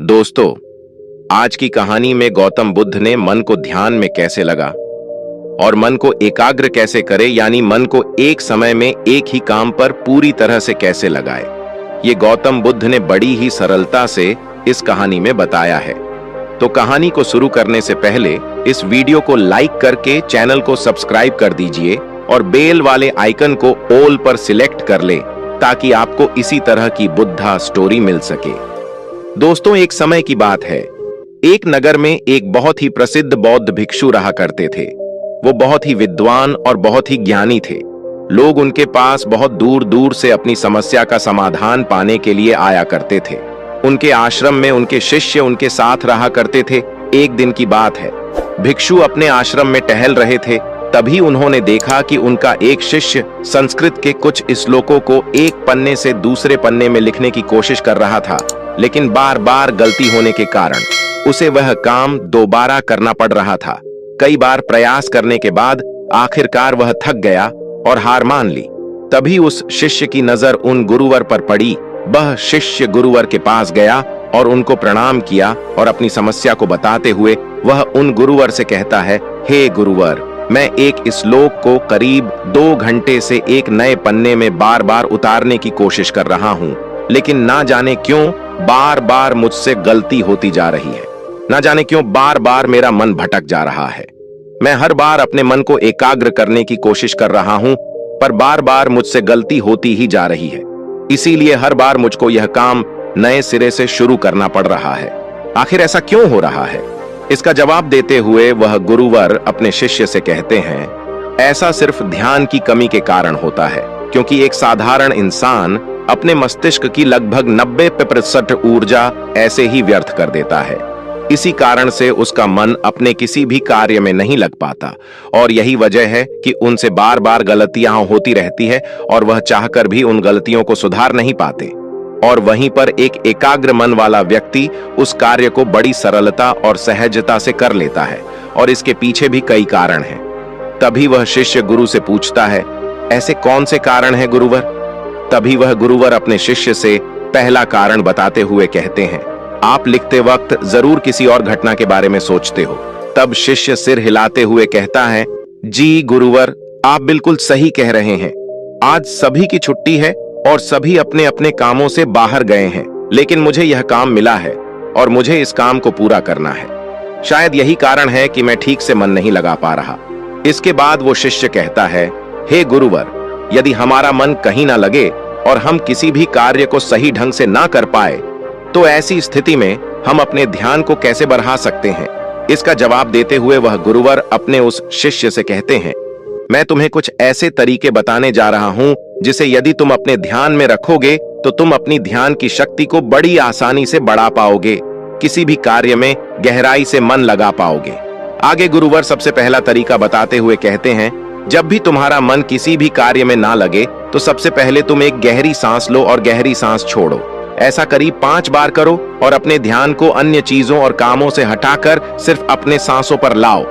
दोस्तों, आज की कहानी में गौतम बुद्ध ने मन को ध्यान में कैसे लगा और मन को एकाग्र कैसे करे, यानी मन को एक समय में एक ही काम पर पूरी तरह से कैसे लगाए, ये गौतम बुद्ध ने बड़ी ही सरलता से इस कहानी में बताया है। तो कहानी को शुरू करने से पहले इस वीडियो को लाइक करके चैनल को सब्सक्राइब कर दीजिए और बेल वाले आइकन को ऑल पर सिलेक्ट कर ले ताकि आपको इसी तरह की बुद्धा स्टोरी मिल सके। दोस्तों, एक समय की बात है। एक नगर में एक बहुत ही प्रसिद्ध बौद्ध भिक्षु रहा करते थे। वो बहुत ही विद्वान और बहुत ही ज्ञानी थे। लोग उनके पास बहुत दूर दूर से अपनी समस्या का समाधान पाने के लिए आया करते थे। उनके आश्रम में उनके शिष्य उनके साथ रहा करते थे। एक दिन की बात है, भिक्षु अपने आश्रम में टहल रहे थे। तभी उन्होंने देखा कि उनका एक शिष्य संस्कृत के कुछ श्लोकों को एक पन्ने से दूसरे पन्ने में लिखने की कोशिश कर रहा था, लेकिन बार बार गलती होने के कारण उसे वह काम दोबारा करना पड़ रहा था। कई बार प्रयास करने के बाद आखिरकार वह थक गया और हार मान ली। तभी उस शिष्य की नजर उन गुरुवर पर पड़ी। वह शिष्य गुरुवर के पास गया और उनको प्रणाम किया और अपनी समस्या को बताते हुए वह उन गुरुवर से कहता है, हे गुरुवर, मैं एक श्लोक को करीब 2 घंटे से एक नए पन्ने में बार बार उतारने की कोशिश कर रहा हूँ, लेकिन ना जाने क्यों बार बार मुझसे गलती होती जा रही है। ना जाने क्यों बार बार मेरा मन भटक जा रहा है। मैं हर बार अपने मन को एकाग्र करने की कोशिश कर रहा हूं, पर बार बार मुझसे गलती होती ही जा रही है। इसीलिए हर बार मुझको यह काम नए सिरे से शुरू करना पड़ रहा है। आखिर ऐसा क्यों हो रहा है? इसका जवाब देते हुए वह गुरुवर अपने शिष्य से कहते हैं, ऐसा सिर्फ ध्यान की कमी के कारण होता है, क्योंकि एक साधारण इंसान अपने मस्तिष्क की लगभग 90% ऊर्जा ऐसे ही व्यर्थ कर देता है। इसी कारण से उसका मन अपने किसी भी कार्य में नहीं लग पाता और यही वजह है कि उनसे बार बार गलतियां होती रहती है और वह चाहकर भी उन गलतियों को सुधार नहीं पाते। और वहीं पर एक एकाग्र मन वाला व्यक्ति उस कार्य को बड़ी सरलता और सहजता से कर लेता है और इसके पीछे भी कई कारण हैं। तभी वह शिष्य गुरु से पूछता है, ऐसे कौन से कारण हैं गुरुवर? तभी वह गुरुवर अपने शिष्य से पहला कारण बताते हुए कहते हैं, आप लिखते वक्त जरूर किसी और घटना के बारे में सोचते हो। तब शिष्य सिर हिलाते हुए कहता है, जी गुरुवर, आप बिल्कुल सही कह रहे हैं। आज सभी की छुट्टी है और सभी अपने अपने कामों से बाहर गए हैं, लेकिन मुझे यह काम मिला है और मुझे इस काम को पूरा करना है। शायद यही कारण है कि मैं ठीक से मन नहीं लगा पा रहा। इसके बाद वो शिष्य कहता है, हे गुरुवर, यदि हमारा मन कहीं ना लगे और हम किसी भी कार्य को सही ढंग से ना कर पाए, तो ऐसी स्थिति में हम अपने ध्यान को कैसे बढ़ा सकते हैं? इसका जवाब देते हुए वह गुरुवर अपने उस शिष्य से कहते हैं, मैं तुम्हें कुछ ऐसे तरीके बताने जा रहा हूं जिसे यदि तुम अपने ध्यान में रखोगे तो तुम अपनी ध्यान की शक्ति को बड़ी आसानी से बढ़ा पाओगे, किसी भी कार्य में गहराई से मन लगा पाओगे। आगे गुरुवर सबसे पहला तरीका बताते हुए कहते हैं, जब भी तुम्हारा मन किसी भी कार्य में ना लगे तो सबसे पहले तुम एक गहरी सांस लो और गहरी सांस छोड़ो। ऐसा करीब 5 बार करो और अपने ध्यान को अन्य चीजों और कामों से हटाकर सिर्फ अपने सांसों पर लाओ।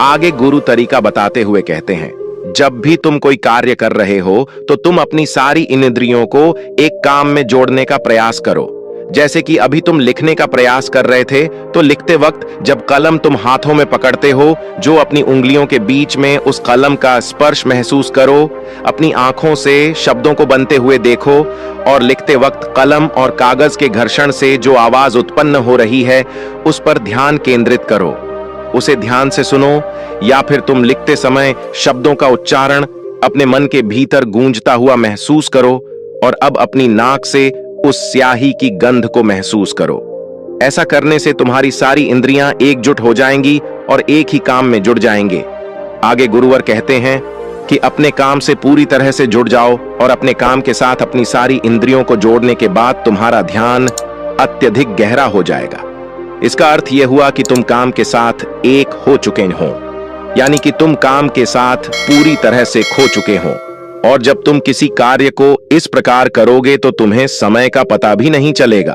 आगे गुरु तरीका बताते हुए कहते हैं, जब भी तुम कोई कार्य कर रहे हो तो तुम अपनी सारी इंद्रियों को एक काम में जोड़ने का प्रयास करो। जैसे कि अभी तुम लिखने का प्रयास कर रहे थे, तो लिखते वक्त जब कलम तुम हाथों में पकड़ते हो, जो अपनी उंगलियों के बीच में उस कलम का स्पर्श महसूस करो। अपनी आंखों से शब्दों को बनते हुए देखो और लिखते वक्त कलम और कागज के घर्षण से जो आवाज उत्पन्न हो रही है उस पर ध्यान केंद्रित करो। उसे ध्यान से सुनो, या फिर तुम लिखते समय शब्दों का उच्चारण अपने मन के भीतर गूंजता हुआ महसूस करो और अब अपनी नाक से उस स्याही की गंध को महसूस करो। ऐसा करने से तुम्हारी सारी इंद्रियां एकजुट हो जाएंगी और एक ही काम में जुड़ जाएंगे। आगे गुरुवर कहते हैं कि अपने काम से पूरी तरह से जुड़ जाओ और अपने काम के साथ अपनी सारी इंद्रियों को जोड़ने के बाद तुम्हारा ध्यान अत्यधिक गहरा हो जाएगा। इसका अर्थ यह हुआ कि तुम काम के साथ एक हो चुके हो, यानी कि तुम काम के साथ पूरी तरह से खो चुके हो। और जब तुम किसी कार्य को इस प्रकार करोगे तो तुम्हें समय का पता भी नहीं चलेगा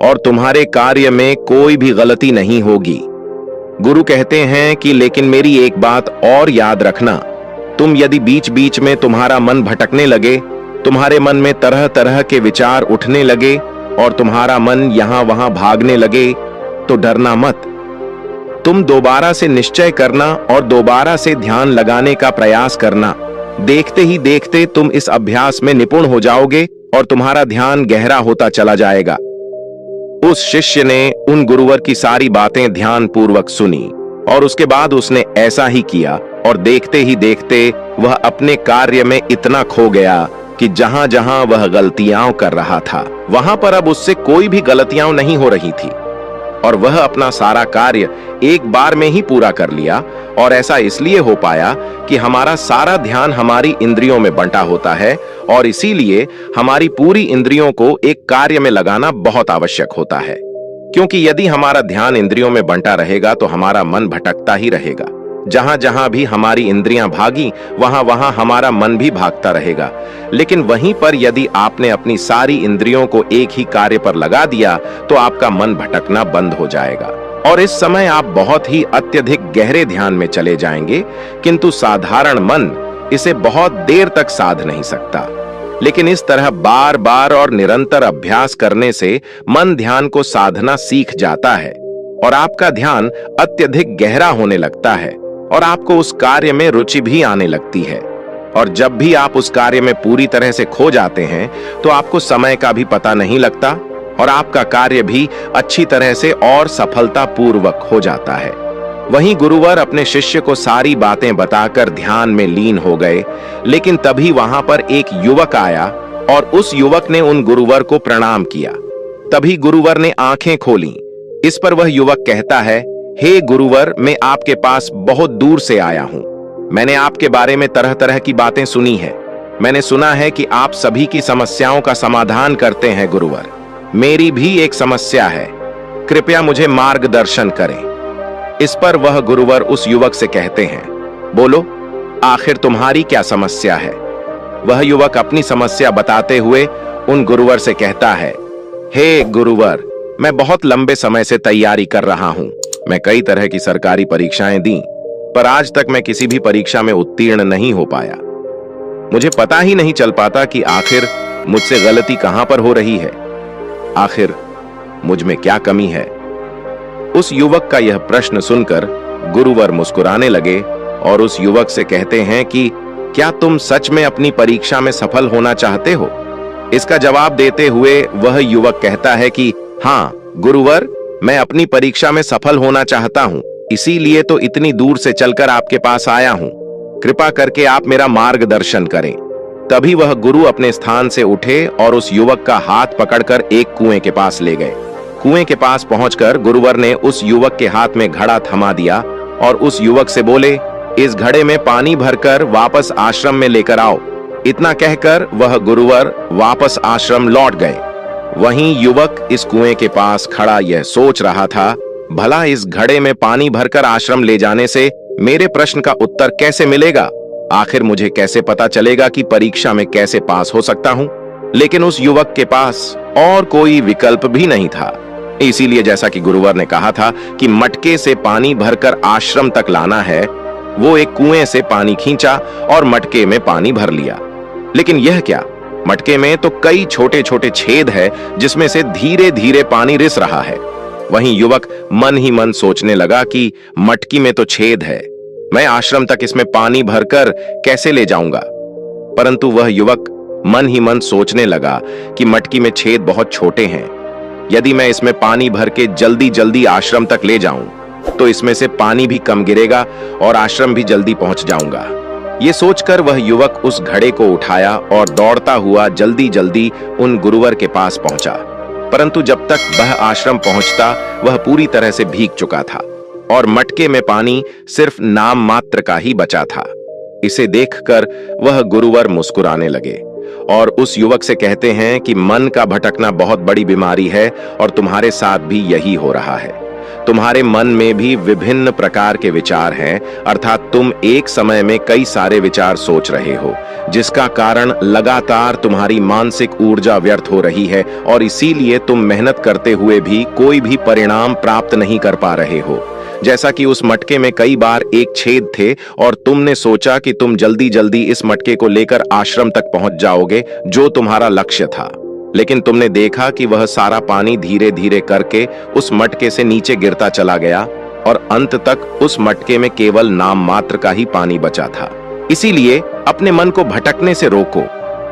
और तुम्हारे कार्य में कोई भी गलती नहीं होगी। गुरु कहते हैं कि लेकिन मेरी एक बात और याद रखना, तुम यदि बीच बीच में तुम्हारा मन भटकने लगे, तुम्हारे मन में तरह तरह के विचार उठने लगे और तुम्हारा मन यहां वहां भागने लगे तो डरना मत। तुम दोबारा से निश्चय करना और दोबारा से ध्यान लगाने का प्रयास करना। देखते ही देखते तुम इस अभ्यास में निपुण हो जाओगे और तुम्हारा ध्यान गहरा होता चला जाएगा। उस शिष्य ने उन गुरुवर की सारी बातें ध्यान पूर्वक सुनी और उसके बाद उसने ऐसा ही किया और देखते ही देखते वह अपने कार्य में इतना खो गया कि जहां जहां वह गलतियां कर रहा था वहां पर अब उससे कोई भी गलतियां नहीं हो रही थी और वह अपना सारा कार्य एक बार में ही पूरा कर लिया। और ऐसा इसलिए हो पाया कि हमारा सारा ध्यान हमारी इंद्रियों में बंटा होता है और इसीलिए हमारी पूरी इंद्रियों को एक कार्य में लगाना बहुत आवश्यक होता है, क्योंकि यदि हमारा ध्यान इंद्रियों में बंटा रहेगा तो हमारा मन भटकता ही रहेगा। जहां जहां भी हमारी इंद्रियां भागी वहां वहां हमारा मन भी भागता रहेगा। लेकिन वहीं पर यदि आपने अपनी सारी इंद्रियों को एक ही कार्य पर लगा दिया तो आपका मन भटकना बंद हो जाएगा और इस समय आप बहुत ही अत्यधिक गहरे ध्यान में चले जाएंगे। किंतु साधारण मन इसे बहुत देर तक साध नहीं सकता, लेकिन इस तरह बार बार और निरंतर अभ्यास करने से मन ध्यान को साधना सीख जाता है और आपका ध्यान अत्यधिक गहरा होने लगता है और आपको उस कार्य में रुचि भी आने लगती है। और जब भी आप उस कार्य में पूरी तरह से खो जाते हैं तो आपको समय का भी पता नहीं लगता और आपका कार्य भी अच्छी तरह से और सफलतापूर्वक हो जाता है। वहीं गुरुवर अपने शिष्य को सारी बातें बताकर ध्यान में लीन हो गए, लेकिन तभी वहां पर एक युवक आया और उस युवक ने उन गुरुवर को प्रणाम किया। तभी गुरुवर ने आंखें खोली। इस पर वह युवक कहता है, हे गुरुवर, मैं आपके पास बहुत दूर से आया हूं। मैंने आपके बारे में तरह तरह की बातें सुनी है। मैंने सुना है कि आप सभी की समस्याओं का समाधान करते हैं गुरुवर। मेरी भी एक समस्या है, कृपया मुझे मार्गदर्शन करें। इस पर वह गुरुवर उस युवक से कहते हैं, बोलो आखिर तुम्हारी क्या समस्या है। वह युवक अपनी समस्या बताते हुए उन गुरुवर से कहता है, हे गुरुवर, मैं बहुत लंबे समय से तैयारी कर रहा हूं। मैं कई तरह की सरकारी परीक्षाएं दी, पर आज तक मैं किसी भी परीक्षा में उत्तीर्ण नहीं हो पाया। मुझे पता ही नहीं चल पाता कि आखिर मुझसे गलती कहां पर हो रही है, आखिर मुझ में क्या कमी है। उस युवक का यह प्रश्न सुनकर गुरुवर मुस्कुराने लगे और उस युवक से कहते हैं कि क्या तुम सच में अपनी परीक्षा में सफल होना चाहते हो। इसका जवाब देते हुए वह युवक कहता है कि हाँ गुरुवर, मैं अपनी परीक्षा में सफल होना चाहता हूं, इसीलिए तो इतनी दूर से चलकर आपके पास आया हूं। कृपा करके आप मेरा मार्गदर्शन करें। तभी वह गुरु अपने स्थान से उठे और उस युवक का हाथ पकड़कर एक कुएं के पास ले गए। कुएं के पास पहुंचकर गुरुवर ने उस युवक के हाथ में घड़ा थमा दिया और उस युवक से बोले, इस घड़े में पानी भरकर वापस आश्रम में लेकर आओ। इतना कहकर वह गुरुवर वापस आश्रम लौट गए। वहीं युवक इस कुएं के पास खड़ा यह सोच रहा था, भला इस घड़े में पानी भरकर आश्रम ले जाने से मेरे प्रश्न का उत्तर कैसे मिलेगा। आखिर मुझे कैसे पता चलेगा कि परीक्षा में कैसे पास हो सकता हूं। लेकिन उस युवक के पास और कोई विकल्प भी नहीं था। इसीलिए जैसा कि गुरुवर ने कहा था कि मटके से पानी भरकर आश्रम तक लाना है, वो एक कुएं से पानी खींचा और मटके में पानी भर लिया। लेकिन यह क्या, मटके में तो कई छोटे छोटे छेद है जिसमें से धीरे धीरे पानी रिस रहा है। वहीं युवक मन ही मन सोचने लगा कि मटकी में तो छेद है, मैं आश्रम तक इसमें पानी भरकर कैसे ले जाऊंगा। परंतु वह युवक मन ही मन सोचने लगा कि मटकी में छेद बहुत छोटे हैं। यदि मैं इसमें पानी भर के जल्दी जल्दी आश्रम तक ले जाऊं तो इसमें से पानी भी कम गिरेगा और आश्रम भी जल्दी पहुंच जाऊंगा। ये सोचकर वह युवक उस घड़े को उठाया और दौड़ता हुआ जल्दी जल्दी उन गुरुवर के पास पहुंचा। परंतु जब तक वह आश्रम पहुंचता वह पूरी तरह से भीग चुका था और मटके में पानी सिर्फ नाम मात्र का ही बचा था। इसे देखकर वह गुरुवर मुस्कुराने लगे और उस युवक से कहते हैं कि मन का भटकना बहुत बड़ी बीमारी है और तुम्हारे साथ भी यही हो रहा है। तुम्हारे मन में भी विभिन्न प्रकार के विचार हैं, अर्थात तुम एक समय में कई सारे विचार सोच रहे हो, जिसका कारण लगातार तुम्हारी मानसिक ऊर्जा व्यर्थ हो रही है और इसीलिए तुम मेहनत करते हुए भी कोई भी परिणाम प्राप्त नहीं कर पा रहे हो। जैसा कि उस मटके में कई बार एक छेद थे और तुमने सोचा कि तुम जल्दी जल्दी इस मटके को लेकर आश्रम तक पहुंच जाओगे, जो तुम्हारा लक्ष्य था। लेकिन तुमने देखा कि वह सारा पानी धीरे धीरे करके उस मटके से नीचे गिरता चला गया और अंत तक उस मटके में केवल नाम मात्र का ही पानी बचा था। इसीलिए अपने मन को भटकने से रोको,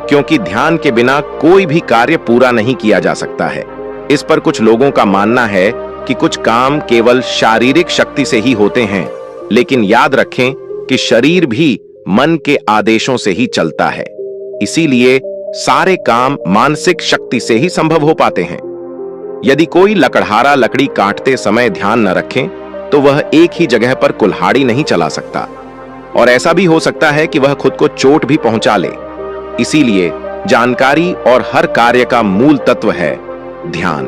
क्योंकि ध्यान के बिना कोई भी कार्य पूरा नहीं किया जा सकता है। इस पर कुछ लोगों का मानना है कि कुछ काम केवल शारीरिक शक्ति से ही होते हैं, लेकिन याद रखें कि शरीर भी मन के आदेशों से ही चलता है। इसीलिए सारे काम मानसिक शक्ति से ही संभव हो पाते हैं। यदि कोई लकड़हारा लकड़ी काटते समय ध्यान न रखें तो वह एक ही जगह पर कुल्हाड़ी नहीं चला सकता, और ऐसा भी हो सकता है कि वह खुद को चोट भी पहुंचा ले। इसीलिए जानकारी और हर कार्य का मूल तत्व है ध्यान।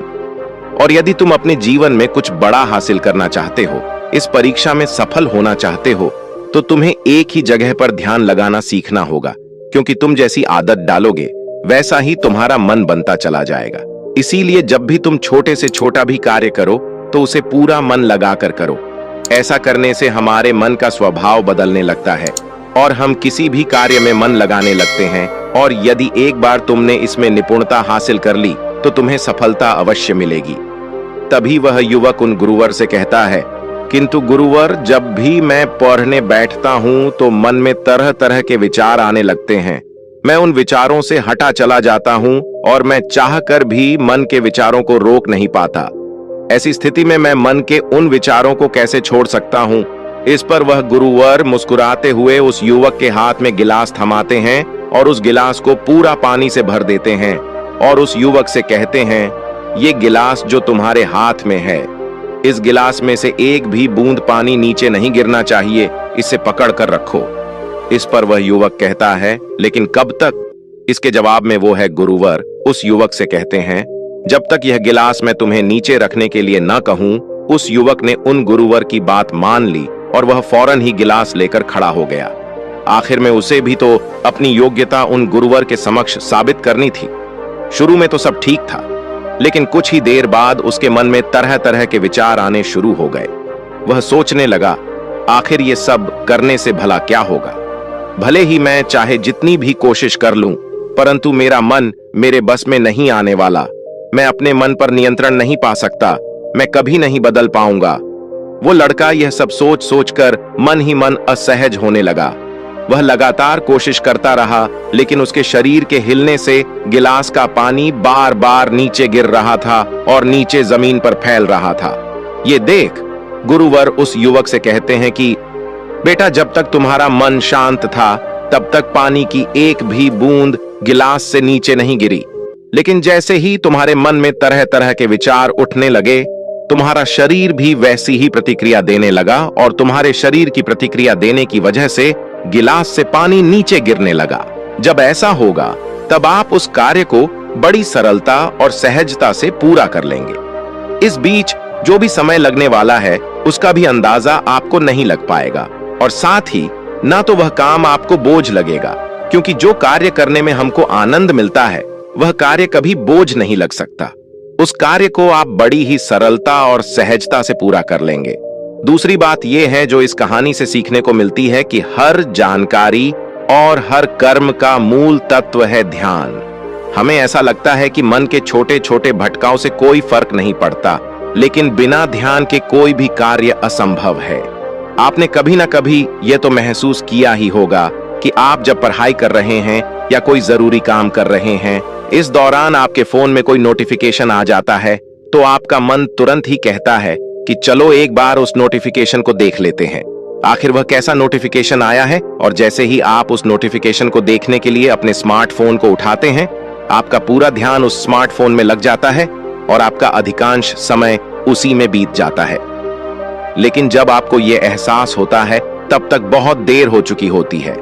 और यदि तुम अपने जीवन में कुछ बड़ा हासिल करना चाहते हो, इस परीक्षा में सफल होना चाहते हो, तो तुम्हें एक ही जगह पर ध्यान लगाना सीखना होगा, क्योंकि तुम जैसी आदत डालोगे वैसा ही तुम्हारा मन बनता चला जाएगा। इसीलिए जब भी तुम छोटे से छोटा भी कार्य करो तो उसे पूरा मन लगाकर करो। ऐसा करने से हमारे मन का स्वभाव बदलने लगता है और हम किसी भी कार्य में मन लगाने लगते हैं। और यदि एक बार तुमने इसमें निपुणता हासिल कर ली तो तुम्हें सफलता अवश्य मिलेगी। तभी वह युवक उन गुरुवर से कहता है, किंतु गुरुवर, जब भी मैं पढ़ने बैठता हूं तो मन में तरह तरह के विचार आने लगते हैं। मैं उन विचारों से हटा चला जाता हूं और मैं चाहकर भी मन के विचारों को रोक नहीं पाता। ऐसी स्थिति में मैं मन के उन विचारों को कैसे छोड़ सकता हूं? इस पर वह गुरुवर मुस्कुराते हुए उस युवक के हाथ में गिलास थमाते हैं और उस गिलास को पूरा पानी से भर देते हैं और उस युवक से कहते हैं, ये गिलास जो तुम्हारे हाथ में है, इस गिलास में से एक भी बूंद पानी नीचे नहीं गिरना चाहिए, इसे पकड़ कर रखो। इस पर वह युवक कहता है, लेकिन कब तक? इसके जवाब में वो है गुरुवर उस युवक से कहते हैं, जब तक यह गिलास मैं तुम्हें नीचे रखने के लिए न कहूं। उस युवक ने उन गुरुवर की बात मान ली और वह फौरन ही गिलास लेकर खड़ा हो गया। आखिर में उसे भी तो अपनी योग्यता उन गुरुवर के समक्ष साबित करनी थी। शुरू में तो सब ठीक था, लेकिन कुछ ही देर बाद उसके मन में तरह तरह के विचार आने शुरू हो गए। वह सोचने लगा, आखिर ये सब करने से भला क्या होगा? भले ही मैं चाहे जितनी भी कोशिश कर लूं, परंतु मेरा मन मेरे बस में नहीं आने वाला। मैं अपने मन पर नियंत्रण नहीं पा सकता, मैं कभी नहीं बदल पाऊंगा। वो लड़का यह सब सोच सोचकर मन ही मन असहज होने लगा। वह लगातार कोशिश करता रहा, लेकिन उसके शरीर के हिलने से गिलास का पानी बार बार नीचे गिर रहा था और नीचे जमीन पर फैल रहा था। ये देख गुरुवर उस युवक से कहते हैं कि बेटा, जब तक तुम्हारा मन शांत था तब तक पानी की एक भी बूंद गिलास से नीचे नहीं गिरी, लेकिन जैसे ही तुम्हारे मन में तरह तरह के विचार उठने लगे, तुम्हारा शरीर भी वैसी ही प्रतिक्रिया देने लगा और तुम्हारे शरीर की प्रतिक्रिया देने की वजह से गिलास से पानी नीचे गिरने लगा। जब ऐसा होगा तब आप उस कार्य को बड़ी सरलता और सहजता से पूरा कर लेंगे। इस बीच जो भी समय लगने वाला है उसका भी अंदाजा आपको नहीं लग पाएगा, और साथ ही ना तो वह काम आपको बोझ लगेगा, क्योंकि जो कार्य करने में हमको आनंद मिलता है वह कार्य कभी बोझ नहीं लग सकता। उस कार्य को आप बड़ी ही सरलता और सहजता से पूरा कर लेंगे। दूसरी बात यह है जो इस कहानी से सीखने को मिलती है कि हर जानकारी और हर कर्म का मूल तत्व है ध्यान। हमें ऐसा लगता है कि मन के छोटे छोटे भटकाव से कोई फर्क नहीं पड़ता, लेकिन बिना ध्यान के कोई भी कार्य असंभव है। आपने कभी ना कभी यह तो महसूस किया ही होगा कि आप जब पढ़ाई कर रहे हैं या कोई जरूरी काम कर रहे हैं, इस दौरान आपके फोन में कोई नोटिफिकेशन आ जाता है तो आपका मन तुरंत ही कहता है कि चलो एक बार उस नोटिफिकेशन को देख लेते हैं, आखिर वह कैसा नोटिफिकेशन आया है। और जैसे ही आप उस नोटिफिकेशन को देखने के लिए अपने स्मार्टफोन को उठाते हैं, आपका पूरा ध्यान उस स्मार्टफोन में लग जाता है और आपका अधिकांश समय उसी में बीत जाता है। लेकिन जब आपको यह एहसास होता है तब तक बहुत देर हो चुकी होती है।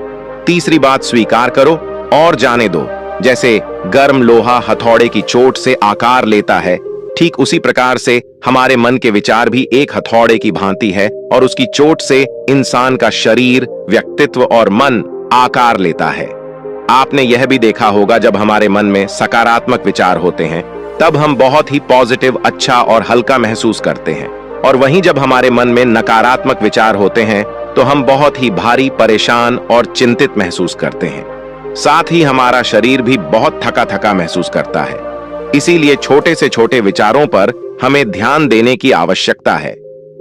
तीसरी बात स्वीकार करो और जाने दो। जैसे गर्म लोहा हथौड़े की चोट से आकार लेता है, ठीक उसी प्रकार से हमारे मन के विचार भी एक हथौड़े की भांति है और उसकी चोट से इंसान का शरीर, व्यक्तित्व और मन आकार लेता है। आपने यह भी देखा होगा, जब हमारे मन में सकारात्मक विचार होते हैं तब हम बहुत ही पॉजिटिव, अच्छा और हल्का महसूस करते हैं, और वहीं जब हमारे मन में नकारात्मक विचार होते हैं तो हम बहुत ही भारी, परेशान और चिंतित महसूस करते हैं। साथ ही हमारा शरीर भी बहुत थका थका महसूस करता है। इसीलिए छोटे से छोटे विचारों पर हमें ध्यान देने की आवश्यकता है।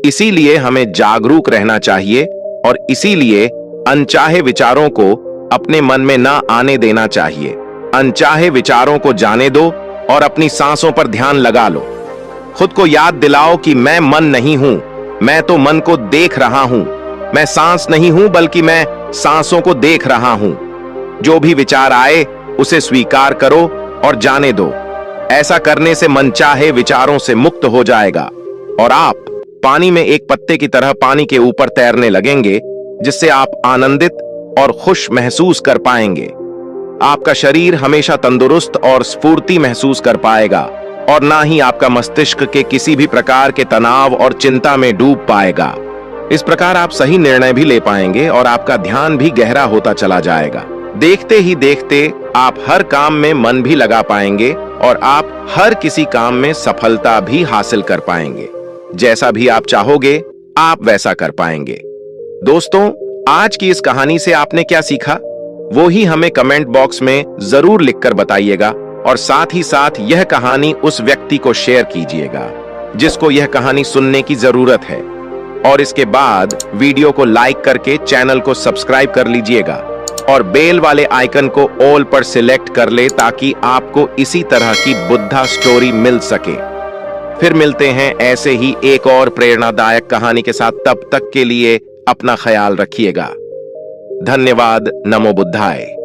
इसीलिए हमें जागरूक रहना चाहिए और इसीलिए अनचाहे विचारों को अपने मन में ना आने देना चाहिए। अनचाहे विचारों को जाने दो और अपनी सांसों पर ध्यान लगा लो। खुद को याद दिलाओ कि मैं मन नहीं हूं, मैं तो मन को देख रहा हूं। मैं सांस नहीं हूं बल्कि मैं सांसों को देख रहा हूं। जो भी विचार आए उसे स्वीकार करो और जाने दो। ऐसा करने से मनचाहे विचारों से मुक्त हो जाएगा और आप पानी में एक पत्ते की तरह पानी के ऊपर तैरने लगेंगे, जिससे आप आनंदित और खुश महसूस कर पाएंगे। आपका शरीर हमेशा तंदुरुस्त और स्फूर्ति महसूस कर पाएगा और ना ही आपका मस्तिष्क के किसी भी प्रकार के तनाव और चिंता में डूब पाएगा। इस प्रकार आप सही निर्णय भी ले पाएंगे और आपका ध्यान भी गहरा होता चला जाएगा। देखते ही देखते आप हर काम में मन भी लगा पाएंगे और आप हर किसी काम में सफलता भी हासिल कर पाएंगे। जैसा भी आप चाहोगे आप वैसा कर पाएंगे। दोस्तों, आज की इस कहानी से आपने क्या सीखा, वो ही हमें कमेंट बॉक्स में जरूर लिखकर बताइएगा और साथ ही साथ यह कहानी उस व्यक्ति को शेयर कीजिएगा जिसको यह कहानी सुनने की जरूरत है। और इसके बाद वीडियो को लाइक करके चैनल को सब्सक्राइब कर लीजिएगा और बेल वाले आइकन को ऑल पर सिलेक्ट कर ले ताकि आपको इसी तरह की बुद्धा स्टोरी मिल सके। फिर मिलते हैं ऐसे ही एक और प्रेरणादायक कहानी के साथ। तब तक के लिए अपना ख्याल रखिएगा। धन्यवाद। नमो बुद्धाय।